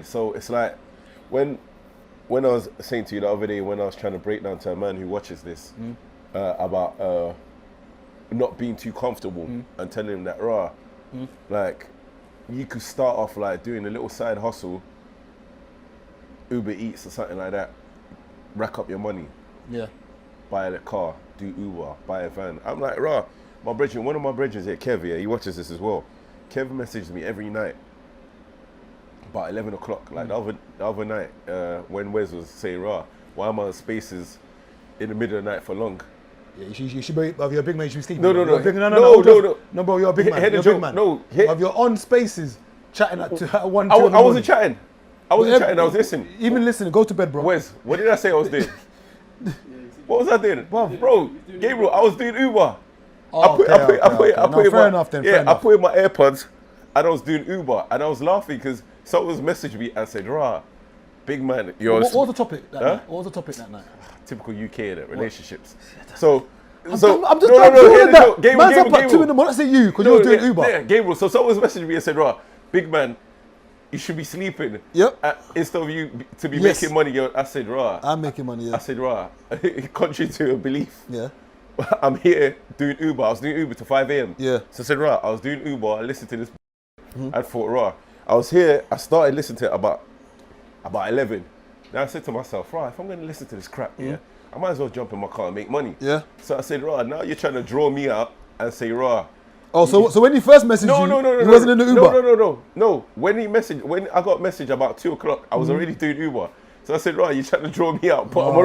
So it's like when I was saying to you the other day, when I was trying to break down to a man who watches this about not being too comfortable and telling him that like you could start off like doing a little side hustle, Uber Eats or something like that, rack up your money, buy a car, do Uber, buy a van. I'm like, one of my brethren here, Kev, he watches this as well. Kev messaged me every night about 11 o'clock, like the other night, when Wes was saying, why am I on Spaces in the middle of the night for long? Yeah, you should be, you're a big man, you should be sleeping. No, bro, you're a big man. You're a big man. You're on Spaces, chatting at 1, 2 I wasn't chatting. I was listening. Even listening, go to bed, bro. Wes, what did I say I was doing? What was I doing? Bro, Gabriel, I was doing Uber. I put in my AirPods and I was doing Uber and I was laughing because someone was messaging me and said, big man, what was the topic that night? What was the topic that night? Typical UK, innit? Relationships. So I'm just trying to do that. Man's up at 2 in the morning. I say you, because you're doing Uber. Yeah, Gabriel. So someone was messaging me and said, big man, you should be sleeping. Yep. Instead of you to be making money. I said, I'm making money, yeah. I said, contrary to your belief. Yeah. I'm here doing Uber. I was doing Uber to 5 a.m. Yeah. So I said, I was doing Uber. I listened to this. I thought, I was here. I started listening to it about 11. Then I said to myself, if I'm going to listen to this crap, I might as well jump in my car and make money. Yeah. So I said, now you're trying to draw me out and say, so when he first messaged you, he wasn't in the Uber? No. When I got a message about 2 o'clock, I was already doing Uber. So I said, you're trying to draw me out, but I'm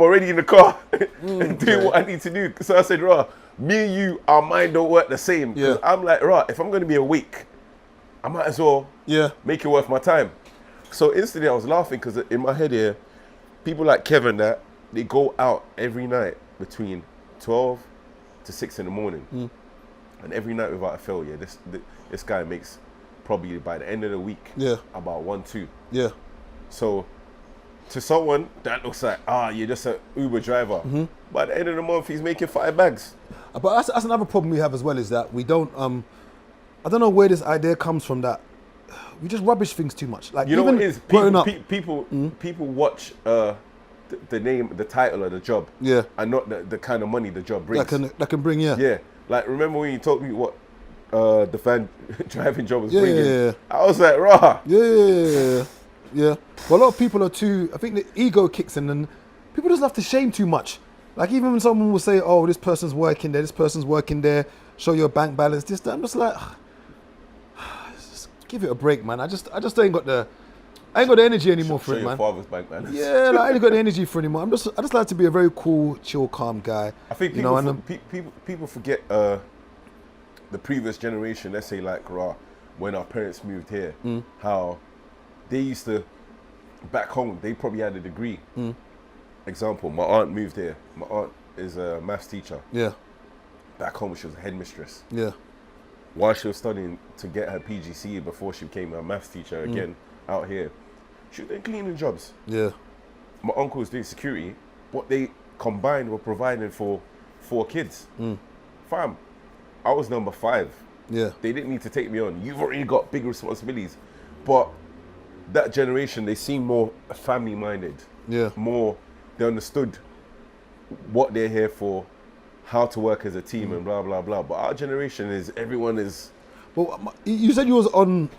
already in the car and doing what I need to do. So I said, me and you, our mind don't work the same. Yeah. I'm like, if I'm going to be awake, I might as well make it worth my time. So instantly I was laughing because in my head here, people like Kevin they go out every night between 12 to 6 in the morning. And every night without a fail, this guy makes probably by the end of the week about 1, 2. Yeah. So to someone that looks like, you're just an Uber driver. By the end of the month, he's making 5 bags. But that's another problem we have as well, is that we don't, I don't know where this idea comes from, that we just rubbish things too much. Like, you know what it is? People watch the name, the title of the job, and not the kind of money the job brings. That can bring, Yeah. Like, remember when you told me what the van driving job was bringing? Yeah. I was like, Yeah. Well, a lot of people are too, I think the ego kicks in and people just love to shame too much. Like, even when someone will say, this person's working there, show your bank balance, this, that, I'm just like, just give it a break, man. I just ain't got the energy anymore for it, man. Show your father's bank balance. Yeah, I ain't got the energy for it anymore. I just like to be a very cool, chill, calm guy. I think people forget the previous generation, let's say like when our parents moved here, how they used to, back home, they probably had a degree. Example, my aunt moved here. My aunt is a maths teacher. Yeah. Back home, she was a headmistress. Yeah. While she was studying to get her PGCE before she became a maths teacher again out here, she was doing cleaning jobs. Yeah. My uncle was doing security. What they combined were providing for 4 kids. Fam, I was number 5. Yeah. They didn't need to take me on. You've already got big responsibilities. But that generation, they seem more family-minded. Yeah. More, they understood what they're here for, how to work as a team and blah, blah, blah. But our generation everyone is... Well, you said you was on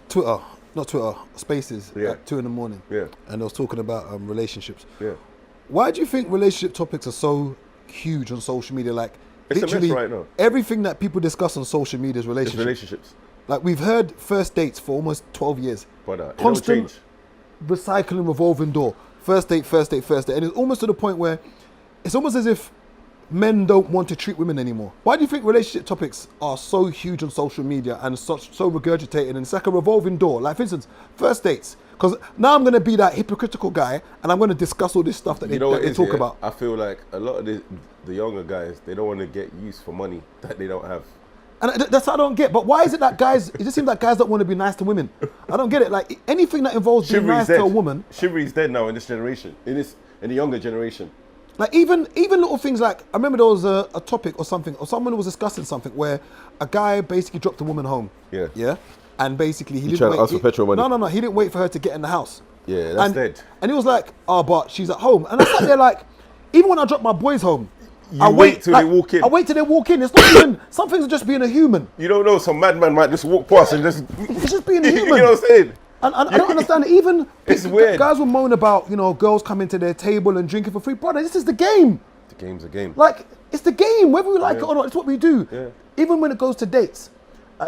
Spaces at 2 in the morning. Yeah. And I was talking about relationships. Yeah. Why do you think relationship topics are so huge on social media? Like, it's a mess right now. Everything that people discuss on social media is relationships. It's relationships. Like, we've heard first dates for almost 12 years. But constant recycling revolving door. First date. And it's almost to the point where it's almost as if men don't want to treat women anymore. Why do you think relationship topics are so huge on social media and so regurgitated, and it's like a revolving door? Like, for instance, first dates. Because now I'm going to be that hypocritical guy and I'm going to discuss all this stuff that they talk about. I feel like a lot of the younger guys, they don't want to get used for money that they don't have. And that's what I don't get. But why is it that guys, it just seems like guys don't want to be nice to women. I don't get it. Like, anything that involves being nice to a woman. Chivalry's dead now in this generation, in the younger generation. Like, even little things like, I remember there was a topic or something, or someone was discussing something where a guy basically dropped a woman home. Yeah. Yeah. and basically he You didn't trying wait. to ask for petrol money? No, he didn't wait for her to get in the house. Yeah, that's and, dead. And he was like, "Oh, but she's at home." And I sat there like, even when I drop my boys home, You wait till they walk in. I wait till they walk in. It's not even. Some things are just being a human. You don't know, some madman might just walk past and just. It's just being a You human. know what I'm saying? And I don't understand it. Even It's weird. guys will moan about, girls coming to their table and drinking for free. Brother, this is the game. The game's a game. Like, it's the game, whether we like it or not. It's what we do. Yeah. Even when it goes to dates.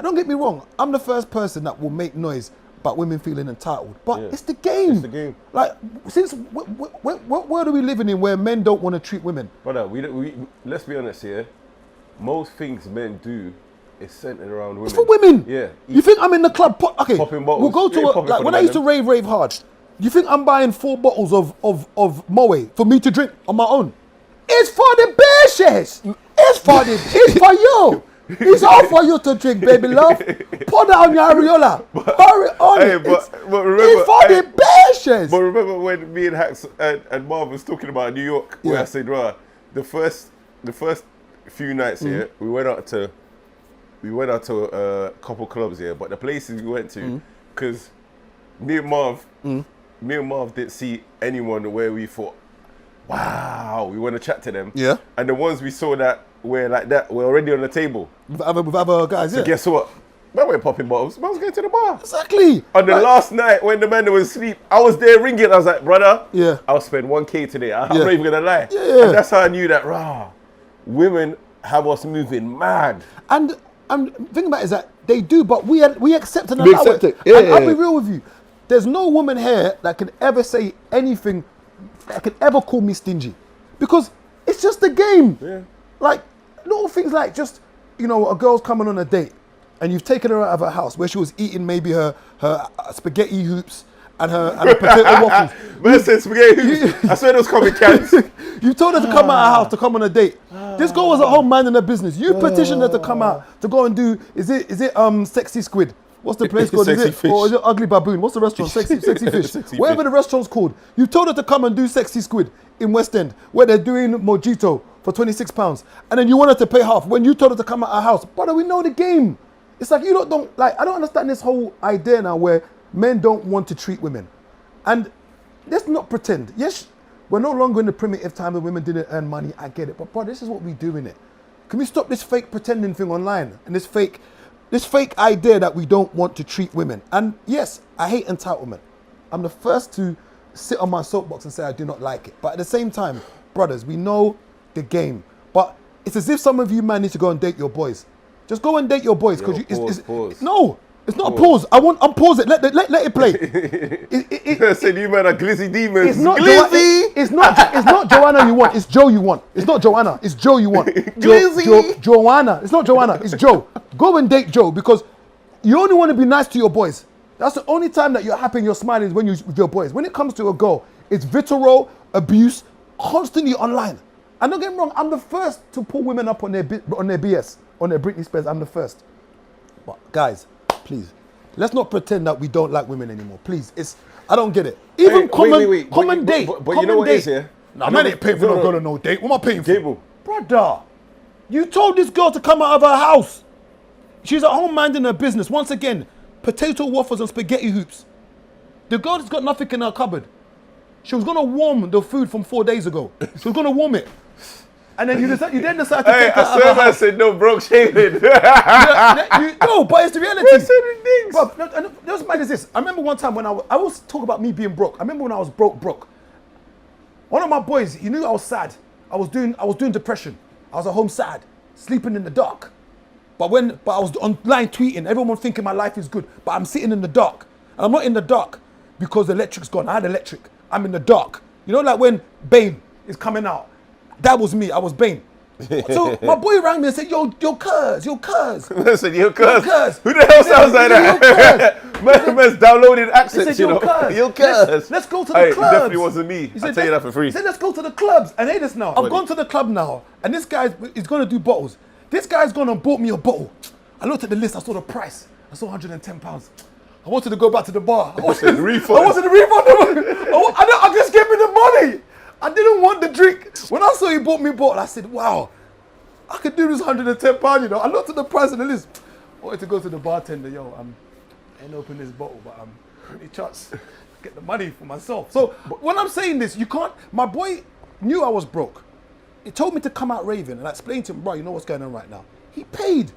Don't get me wrong. I'm the first person that will make noise about women feeling entitled. But Yeah. it's the game. It's the game. Like, since what world are we living in where men don't want to treat women? Brother, we let's be honest here. Most things men do is centered around women. It's for women. Yeah. You think I'm in the club? Okay. Popping bottles. We'll go You ain't to popping like for when the I used to man, rave hard. You think I'm buying 4 bottles of Moe for me to drink on my own? It's for the bear shares. It's for you. It's all for you to drink, baby love. Pour that on your areola. Hurry on Hey, it. but remember, It's for the bear shares. But remember when me and Hax and Marv was talking about New York, where Yeah. I said, right, the first few nights here, we went out to a couple clubs here, but the places we went to, because me and Marv didn't see anyone where we thought, wow, we want to chat to them. Yeah. And the ones we saw that were like that were already on the table. With other guys, yeah. So guess what? Man weren't popping bottles. Man was going to the bar. Exactly. On the last night when the man was asleep, I was there ringing. I was like, brother, Yeah. I'll spend 1K today. I'm Yeah. not even gonna lie. Yeah. And that's how I knew that. Women have us moving mad. And thing about it is that they do, but we accept and We allow accept it. it. Yeah, And yeah, I'll yeah. be real with you. There's no woman here that can ever say anything that can ever call me stingy, because it's just a game. Yeah. Like little things like just a girl's coming on a date and you've taken her out of her house where she was eating maybe her spaghetti hoops and her potato waffles. Man said spaghetti. I swear those comic cans. You told her to come out of her house to come on a date. This girl was at home minding her business. You petitioned her to come out to go and do. Is it Sexy Squid? What's the place called? Sexy Is it Fish. or is it Ugly Baboon? What's the restaurant? Sexy Fish. Sexy Whatever Fish. the restaurant's called. You told her to come and do Sexy Squid in West End where they're doing mojito for £26, and then you want her to pay half when you told her to come out of her house. Brother, we know the game. It's like you don't like. I don't understand this whole idea now where men don't want to treat women, and let's not pretend. Yes, we're no longer in the primitive time when women didn't earn money. I get it, but bro, this is what we do in it. Can we stop this fake pretending thing online and this fake idea that we don't want to treat women? And yes, I hate entitlement. I'm the first to sit on my soapbox and say I do not like it. But at the same time, brothers, we know the game. But it's as if some of you man need to go and date your boys. Just go and date your boys because Pause. no, it's not a pause. Unpause it. Let it play. I said you man are glizzy demons. It's not glizzy. it's not Joanna you want. It's Joe you want. It's not Joanna. It's Joe you want. Glizzy. Joanna. It's not Joanna. It's Joe. Go and date Joe because you only want to be nice to your boys. That's the only time that you're happy and you're smiling is when you're with your boys. When it comes to a girl, it's vitriol, abuse, constantly online. And don't get me wrong, I'm the first to pull women up on their BS, on their Britney Spears. I'm the first. But guys, please, let's not pretend that we don't like women anymore. Please, I don't get it. Even Wait. common date. But you know what it is, yeah? No, man ain't paying for no girl on no date. What am I paying for? Cable. Brother, you told this girl to come out of her house. She's at home minding her business. Once again, potato waffles and spaghetti hoops. The girl has got nothing in her cupboard. She was gonna warm the food from 4 days ago. She was gonna warm it. And then you then decide to Hey, take her I out of swear her man house. said no broke shaving. No, but it's the reality. Man said the things. But and what's mad is this. I remember one time when I always talk about me being broke. I remember when I was broke. One of my boys, he knew I was sad. I was doing depression. I was at home sad, sleeping in the dark. But I was online tweeting, everyone was thinking my life is good. But I'm sitting in the dark. And I'm not in the dark because the electric's gone. I had electric. I'm in the dark. You know, like when Bane is coming out. That was me. I was Bane. So my boy rang me and said, yo, cuz. I said, yo, cuz. Who the hell He sounds said, like that? Man's downloaded He accents, said, you know. Yo, cuz. Let's go to the Hey, it clubs. definitely wasn't me. He I'll said, tell you that for free. He said, let's go to the clubs. And hey, this now. I've gone to the club now. And this guy is going to do bottles. This guy's gone and bought me a bottle. I looked at the list. I saw the price. I saw £110. I wanted to go back to the bar. I wanted the refund. I wanted the refund. I just gave me the money. I didn't want the drink. When I saw he bought me a bottle, I said, wow, I could do this £110, you know. I looked at the price of the list. I wanted to go to the bartender, yo, ain't open this bottle, but pretty chuts. Get the money for myself. So when I'm saying this, you can't. My boy knew I was broke. He told me to come out raving, and I explained to him, bro, you know what's going on right now. He paid.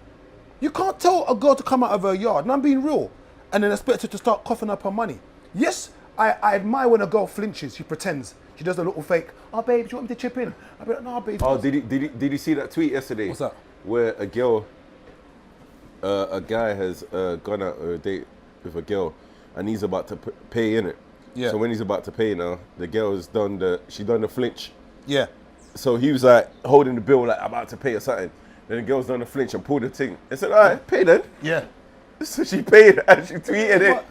You can't tell a girl to come out of her yard, and I'm being real, and then expect her to start coughing up her money. Yes, I admire when a girl flinches. She pretends. She does a little fake. Oh, babe, do you want me to chip in? I'll be like, no, babe. Oh, did you see that tweet yesterday? What's that? Where a guy has gone out on a date with a girl, and he's about to pay in it. Yeah. So when he's about to pay now, the girl's done the flinch. Yeah. So he was like holding the bill, like about to pay or something. Then the girl's done the flinch and pulled the thing. I said, all right, pay then. Yeah. So she paid and she tweeted it.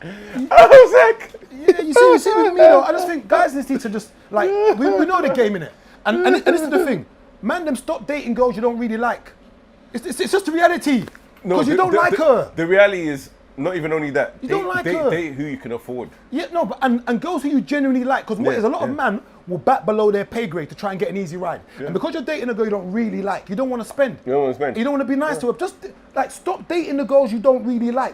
I was like, yeah, you see with me though, I just think guys just need to just, like, we know the game, innit? And this is the thing. Man, them stop dating girls you don't really like. It's just the reality. Because you don't like her. The reality is, not even only that. You don't like her. Date who you can afford. Yeah, no, but and girls who you genuinely like, because there's a lot of men will bat below their pay grade to try and get an easy ride. Yeah. And because you're dating a girl you don't really like, you don't want to spend. You don't want to spend. You don't want to be nice to her. Just like stop dating the girls you don't really like.